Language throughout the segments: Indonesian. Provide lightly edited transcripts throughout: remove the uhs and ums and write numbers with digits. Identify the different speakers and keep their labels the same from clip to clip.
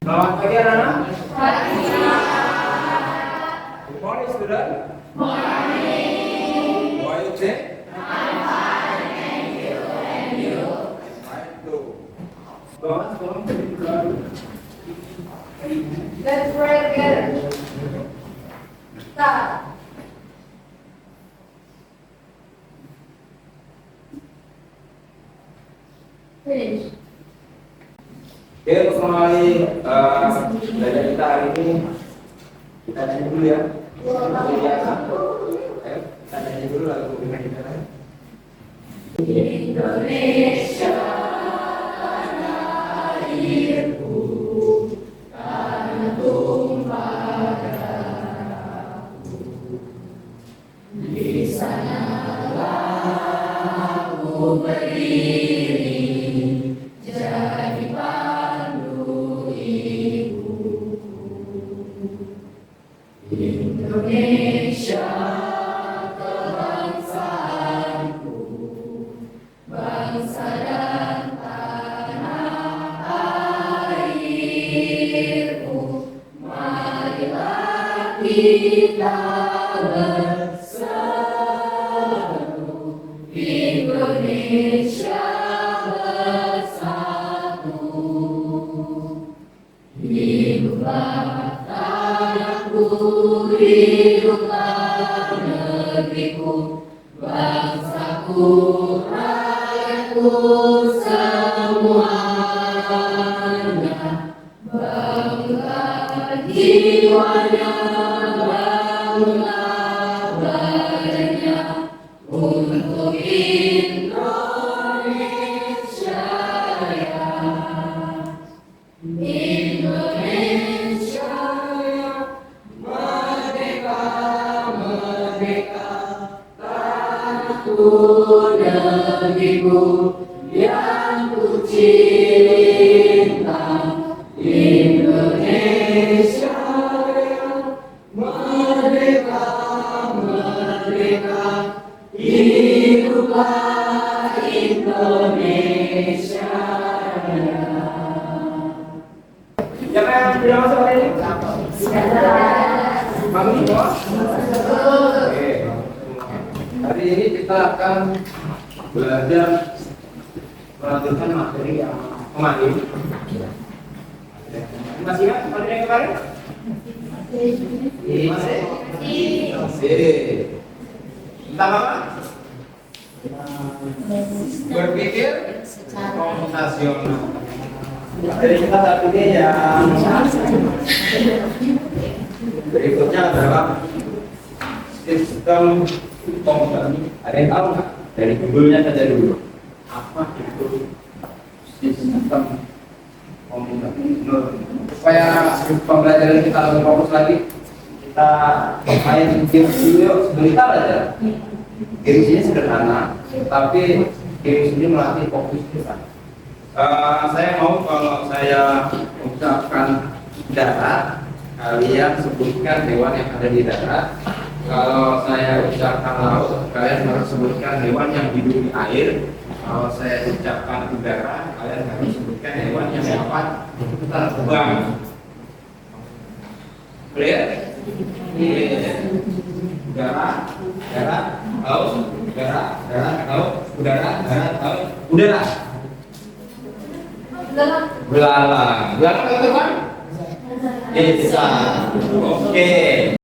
Speaker 1: Selamat pagi anak-anak. Good morning student. How are you today? Right, go.
Speaker 2: Let's pray together. Start. Finish.
Speaker 1: Oke, untuk mulai belajar kita hari ini, kita nyanyi dulu ya. Seperti biasa. Ayo, kita nyanyi dulu lagu kita.
Speaker 2: Indonesia. Indonesia kebangsaanku, bangsa dan tanah airku, marilah kita bersatu, Indonesia bersatu, hiduplah tanahku, hiduplah negeriku, bangsaku, rakyatku semuanya, bangga jiwanya, bangga badannya, untuk Indonesia ya. Indonesia merdeka, merdeka, tanahku, negeriku yang ku cinta. Indonesia merdeka, merdeka, hiduplah Indonesia.
Speaker 1: Siapa yang sudah masuk hari ini? Mami semua? Oke. Hari ini kita akan belajar melanjutkan materi yang kemarin. Masih ingat materi yang kemarin? Masih? Masih. Tentang apa? Berpikir komputasional. Materi kita saat ini yang berikutnya adalah sistem komputer. Ada yang tahu nggak? Dari judulnya saja dulu. Apa itu sistem komputer? Supaya pembelajaran kita lebih fokus lagi, kita main game video sebentar aja. Game ini sederhana, tapi game ini melatih fokus kita. Saya mau kalau saya ucapkan darat, kalian sebutkan hewan yang ada di darat. Kalau saya ucapkan laut, kalian harus sebutkan hewan yang hidup di air. Kalau saya ucapkan udara, kalian harus sebutkan hewan yang dapat terbang. Clear? Clear. Udara, darat, laut, udara, darat, laut, udara, darat, laut, udara. Belalang. Belalang itu terbang? Bisa. Oke.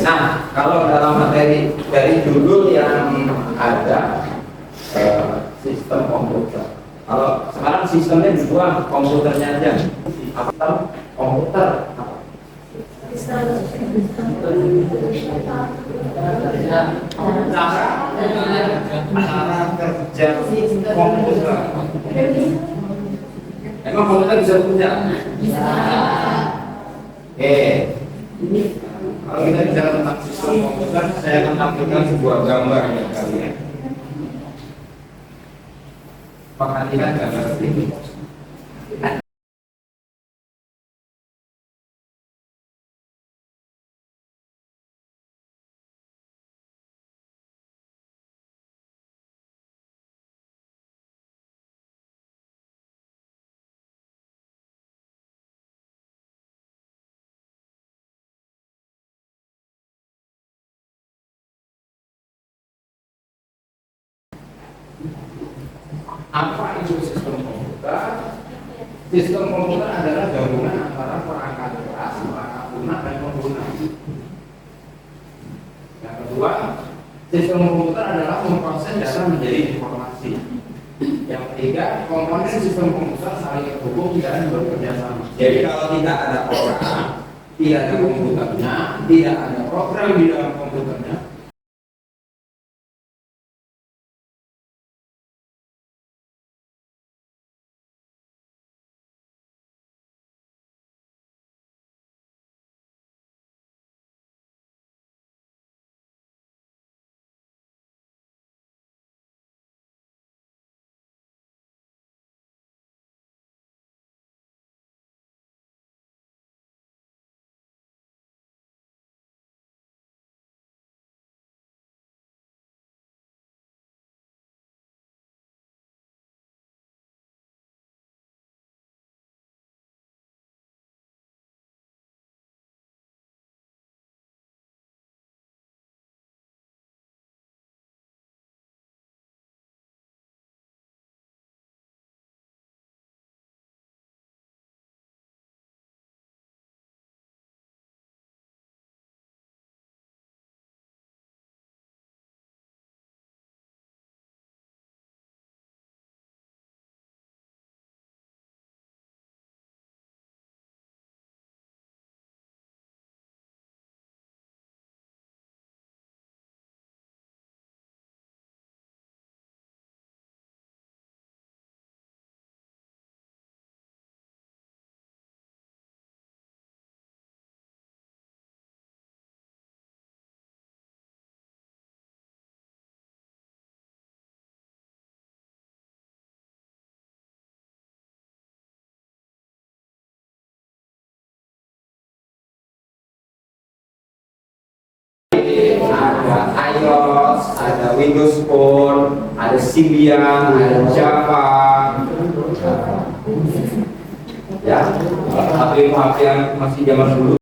Speaker 1: Nah, kalau dalam materi dari judul yang ada sistem komputer. Kalau sekarang sistemnya dua, komputernya aja. Sistem komputer. Cara kerja komputer. Emang komputer bisa bekerja? Bisa. Oke. Kalau kita bicara tentang sistem komputer, saya akan tampilkan sebuah gambar ya kalian. Perhatikan gambar ini. Apa itu sistem komputer? Sistem komputer adalah gabungan antara perangkat keras, perangkat lunak, dan pengguna. Yang kedua, sistem komputer adalah memproses data menjadi informasi. Yang ketiga, komponen sistem komputer saling terhubung dan bekerja sama. Jadi kalau tidak ada orang, tidak ada komputernya, tidak ada program di dalam komputernya, ada iOS, ada Windows Phone, ada Symbian, ada Java, ya, HP yang masih zaman dulu.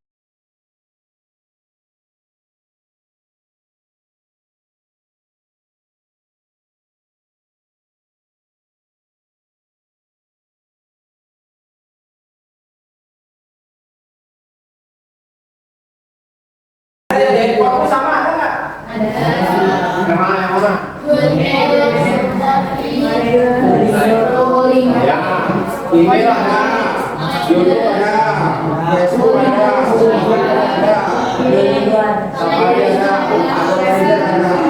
Speaker 1: Jadi fokus sama ada nggak? Ada. Yang mana yang mana? Ya, email ada, YouTube ada, Facebook ada, Google ada, Safari ada, ada.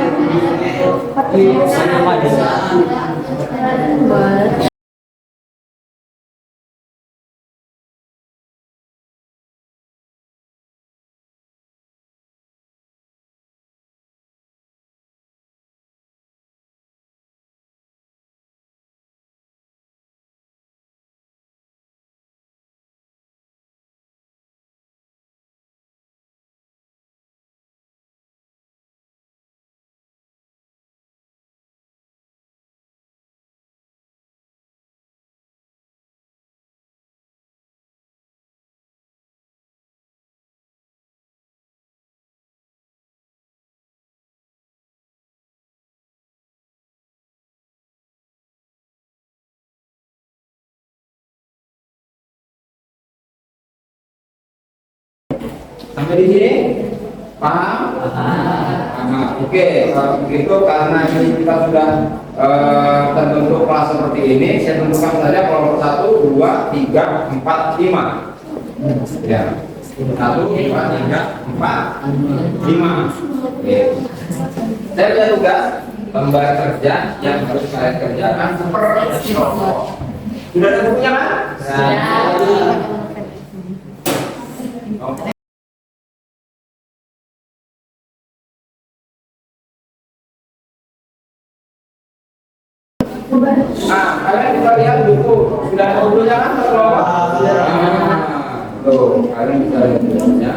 Speaker 1: Sampai di sini paham? Nah, oke, kalau begitu karena ini kita sudah terbentuk kelas seperti ini, saya tentukan saja kelompok 1, 2, 3, 4, 5. Ya. 1, 2, 3, 4, 5. Oke. Saya punya tugas lembar kerja yang harus kalian kerjakan seperti kelompok. Sudah ada bukunya kan? Sudah. Nah, kalian bisa lihat buku. Sudah ada bukunya kan? Tuh, kalian bisa lihat bukunya.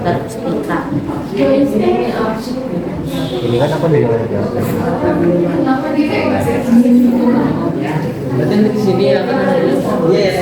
Speaker 3: Terus Ini kan aku dari mana jauh.
Speaker 2: Berarti di sini akan ada. Iya ya.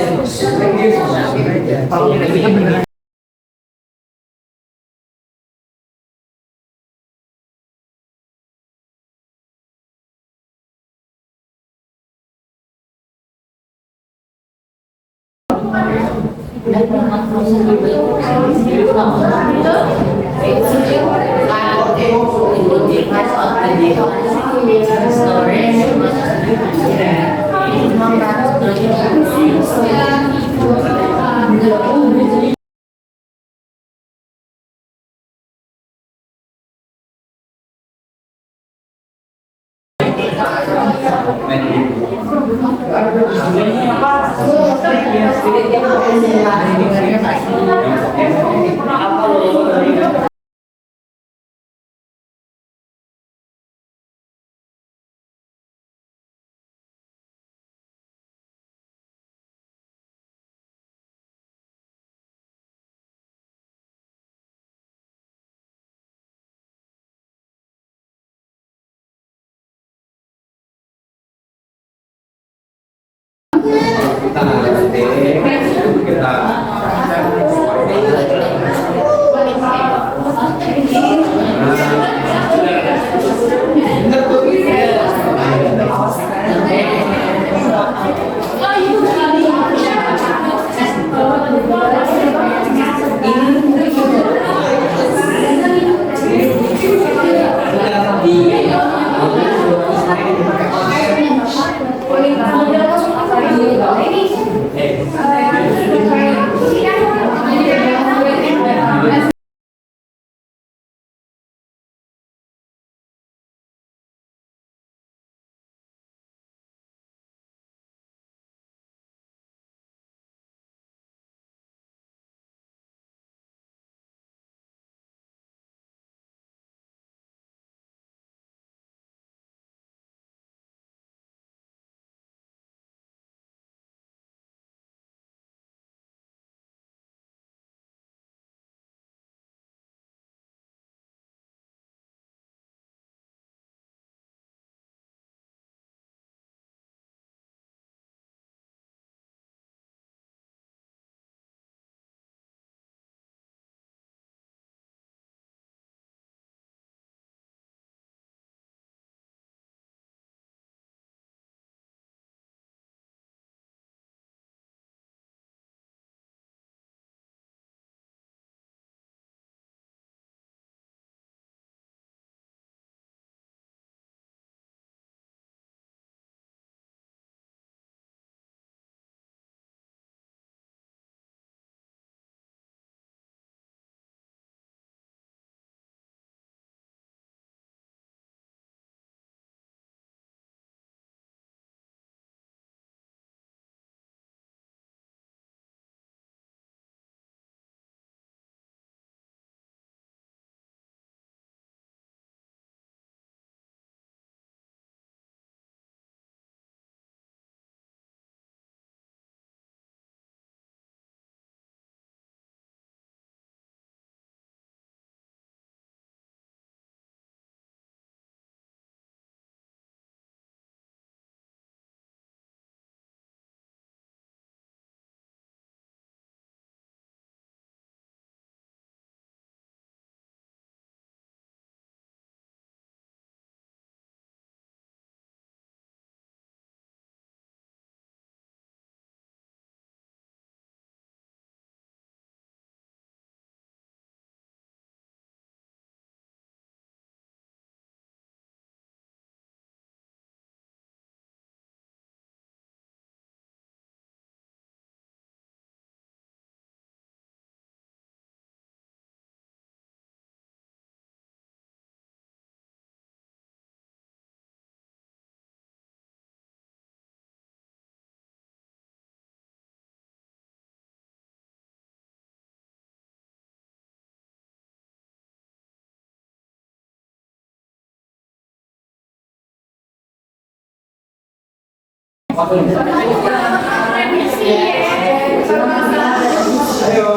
Speaker 1: Ayo,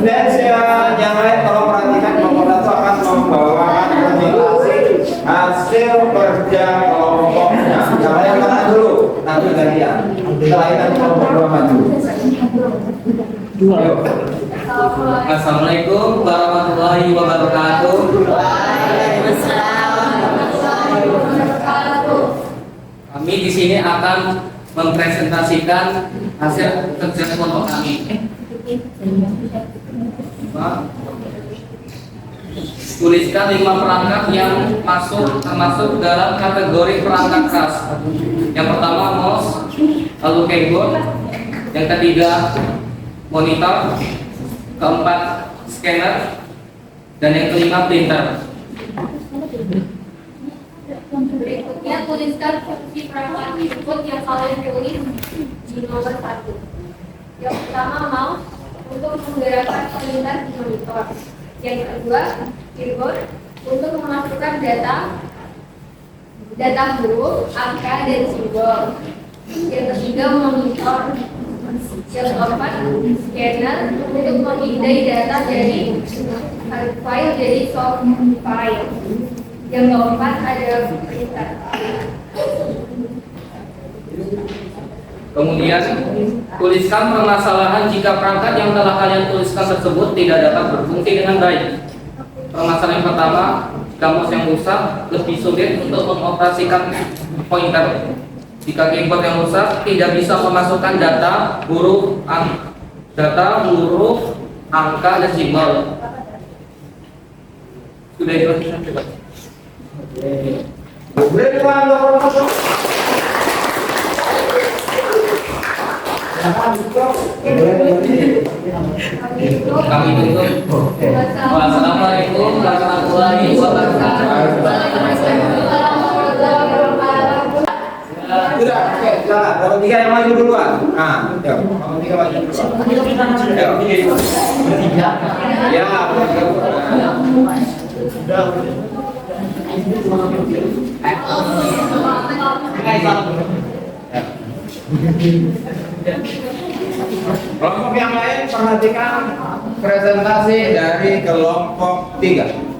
Speaker 1: dan yang lain tolong perhatikan nomor satu akan membawa kalian. Setelah itu nanti kelompok dua maju. Yuk.
Speaker 2: Assalamualaikum warahmatullahi wabarakatuh. Kami di sini akan mempresentasikan hasil kerja kelompok kami. Tuliskan 5 perangkat yang termasuk dalam kategori perangkat keras. Yang pertama mouse, lalu keyboard, yang ketiga monitor, keempat scanner, dan yang kelima printer.
Speaker 4: Berikutnya tuliskan fungsi perangkat input yang kalian tulis di nomor 1. Yang pertama mouse untuk menggerakkan perintah di monitor. Yang kedua keyboard untuk memasukkan data huruf, angka, dan simbol. Yang ketiga monitor. Yang keempat scanner untuk memindai data dari hard file jadi soft file. Yang keempat ada printer.
Speaker 2: Kemudian tuliskan permasalahan jika perangkat yang telah kalian tuliskan tersebut tidak dapat berfungsi dengan baik. Permasalahan yang pertama, jika mouse yang rusak lebih sulit untuk mengoperasikan pointer. Jika keyboard yang rusak tidak bisa memasukkan data huruf, angka, dan simbol. Sudah dijelaskan coba. Kami tutup. Wassalamualaikum warahmatullahi wabarakatuh.
Speaker 1: Sudah, oke, silakan. Kalau tiga yang maju duluan. Nah, yuk. Kalau tiga maju duluan. Yuk. Ya, kelompok yang lain perhatikan presentasi dari kelompok 3.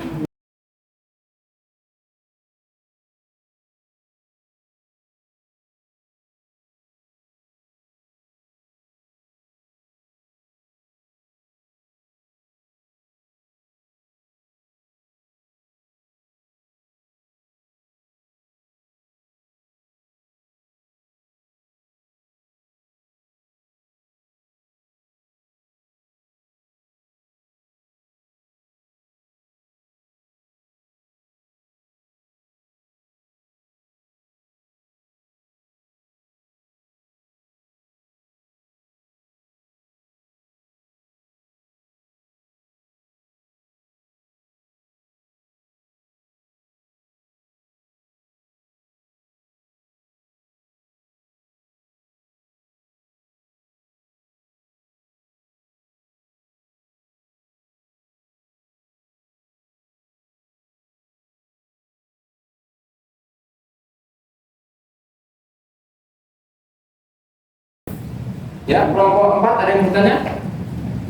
Speaker 1: Ya, kelompok 4 ada yang bertanya?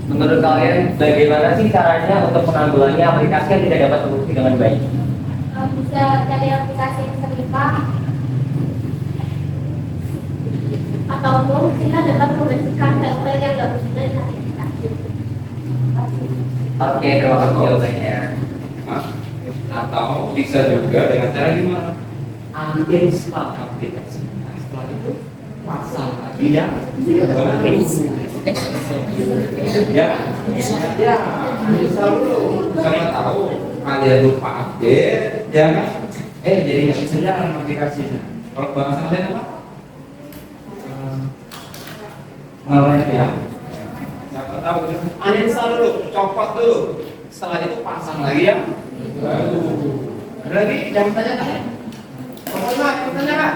Speaker 2: Menurut kalian bagaimana sih caranya untuk menanggulangi aplikasi yang tidak dapat berfungsi dengan baik?
Speaker 4: Bisa cari aplikasi yang serupa ataupun kita dapat membersihkan file yang tidak berguna dengan aplikasi.
Speaker 2: Oke, terima kasih jawabannya.
Speaker 1: Atau bisa juga dengan cara gimana?
Speaker 2: Uninstall aplikasi. Setelah itu pasang lagi ya.
Speaker 1: Ya, bisa dulu. Karena tahu kalian lupa update, ya kan? Jadi nggak bisa jalan aplikasinya. Kalau bahasa kalian apa? Ngelag ya. Siapa tahu? Uninstall dulu, copot dulu. Setelah itu pasang lagi ya. Ada lagi yang bertanya kan? Bertanya kan?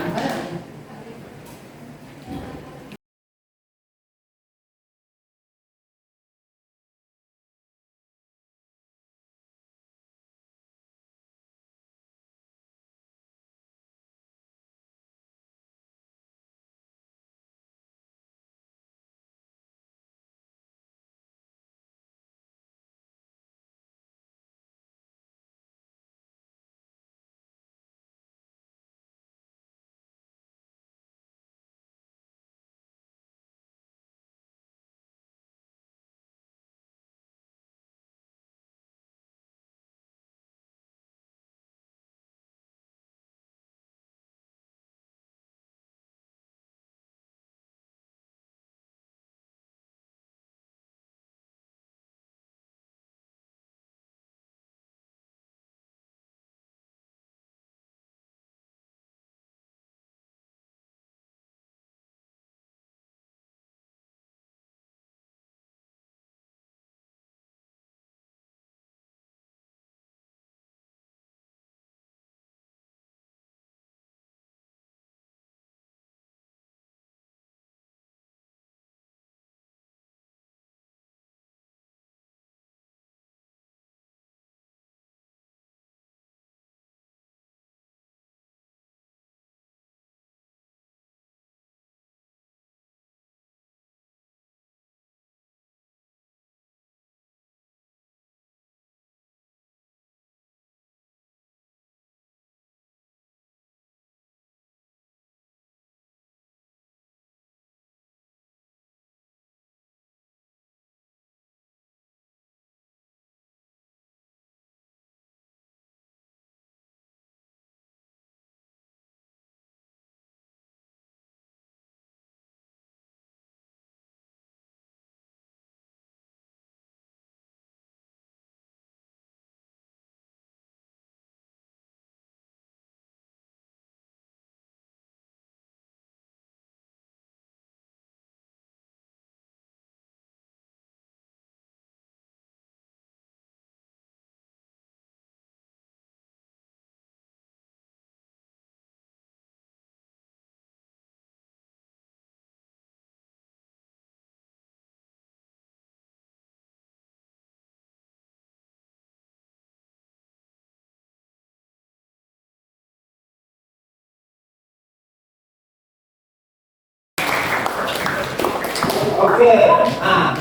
Speaker 1: Oke. Nah,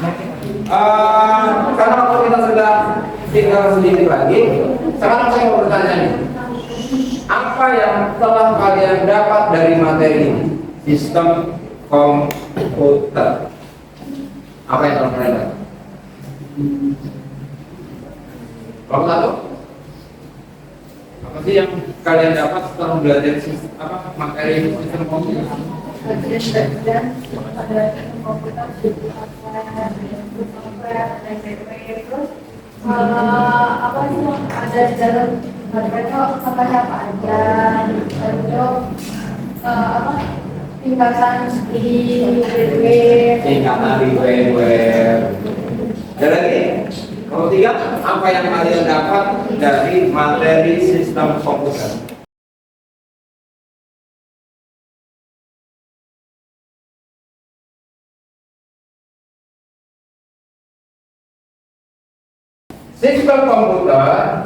Speaker 1: karena waktu kita sudah tinggal sedikit lagi, sekarang saya mau bertanya nih. Apa yang telah kalian dapat dari materi ini? Sistem komputer. Apa yang telah kalian dapat? Kelompok satu? Apa sih yang kalian dapat setelah belajar materi sistem komputer?
Speaker 4: Apa sih ada di dalam mereka apa aja untuk tingkatan di hardware.
Speaker 1: Tingkatan di hardware. Ada lagi? Kalau tiga, apa yang kalian dapat dari materi sistem komputer? Sistem komputer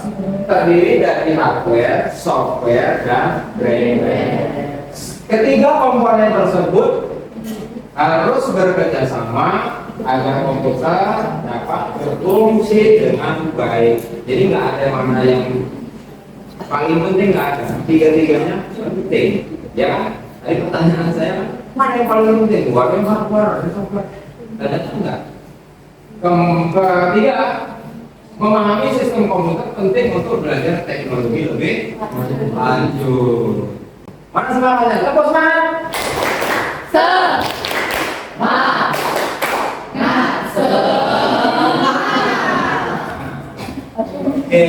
Speaker 1: terdiri dari hardware, software, dan firmware. Ketiga komponen tersebut harus bekerja sama agar komputer dapat berfungsi dengan baik. Jadi nggak ada mana yang paling penting, nggak ada. Tiga-tiganya penting. Ya kan? Tadi pertanyaan saya, mana yang paling penting? Hardware, software. Ternyata enggak. Ketiga, memahami sistem komputer penting untuk belajar teknologi lebih lanjut. Mana semangatnya? Tepuk semangat. Oke,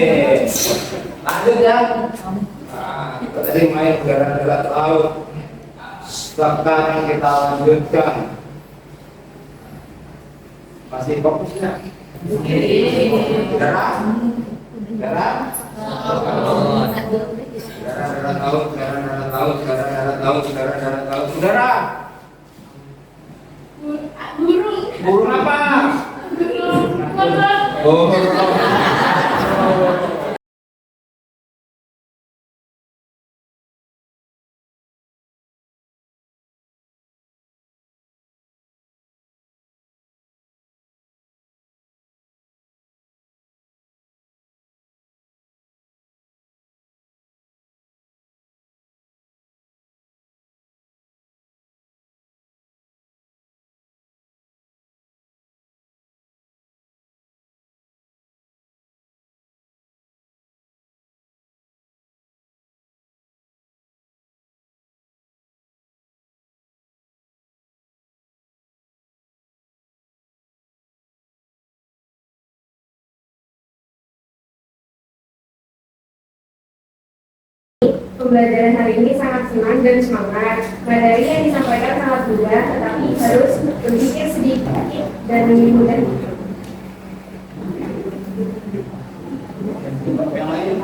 Speaker 1: lanjut ya. Kita tadi main udara laut. Sekarang kita lanjutkan. Masih fokusnya? Udara laut. Udara. Burung apa?
Speaker 4: Pembelajaran hari ini sangat senang dan semangat. Materi yang disampaikan sangat mudah, tetapi harus berpikir sedikit dan lebih mudah.
Speaker 1: Yang lain?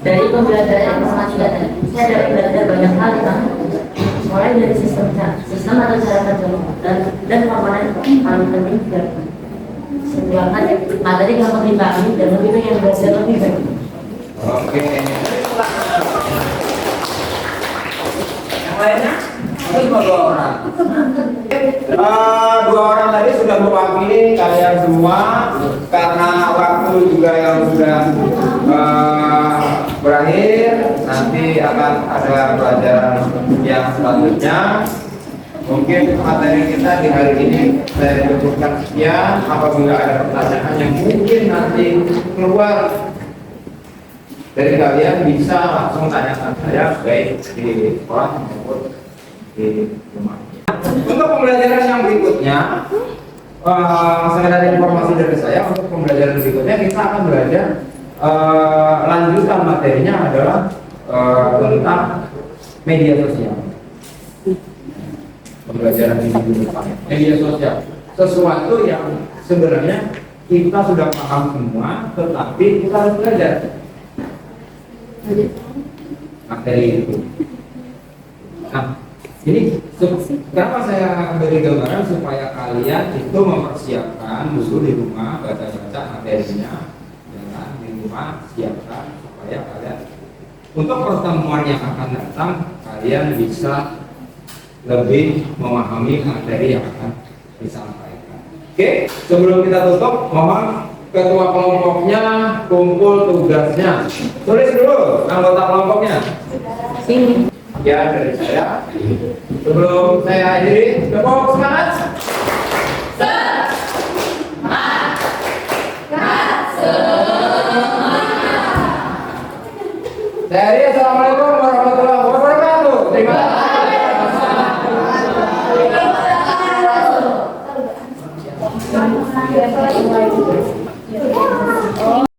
Speaker 5: Dari pembelajaran informatika saya dapat belajar banyak hal tentang mulai dari sistem atau cara kerja komputer dan komponen paling penting juga sehingga materi gampang dipahami dan lebih pengen belajar lebih baik.
Speaker 1: Oke. Yang lainnya? Itu cuma 2 orang. 2 orang tadi sudah mewakili kalian semua karena waktu juga yang sudah berakhir. Nanti akan ada pelajaran yang selanjutnya. Mungkin materi kita di hari ini saya cukupkan sekian. Apabila ada pertanyaan yang mungkin nanti keluar dari kalian, bisa langsung tanyakan saya baik di sekolah maupun di rumah. Untuk pembelajaran yang berikutnya, sekedar informasi dari saya, untuk pembelajaran berikutnya kita akan belajar lanjutan materinya adalah tentang media sosial. Pembelajaran di minggu depan. Media sosial. Sesuatu yang sebenarnya kita sudah paham semua, tetapi kita harus belajar materi itu. Nah, ini kenapa saya beri gambaran supaya kalian itu mempersiapkan dulu di rumah, baca-baca materinya, ya kan? Di rumah siapkan supaya kalian untuk pertemuan yang akan datang kalian bisa lebih memahami materi yang akan disampaikan. Oke, sebelum kita tutup, mohon ketua kelompoknya kumpul tugasnya. Tulis dulu anggota kelompoknya.
Speaker 5: Sini.
Speaker 1: Ya, dari saya. Sebelum saya akhiri, kelompok semangat. Saya akhiri.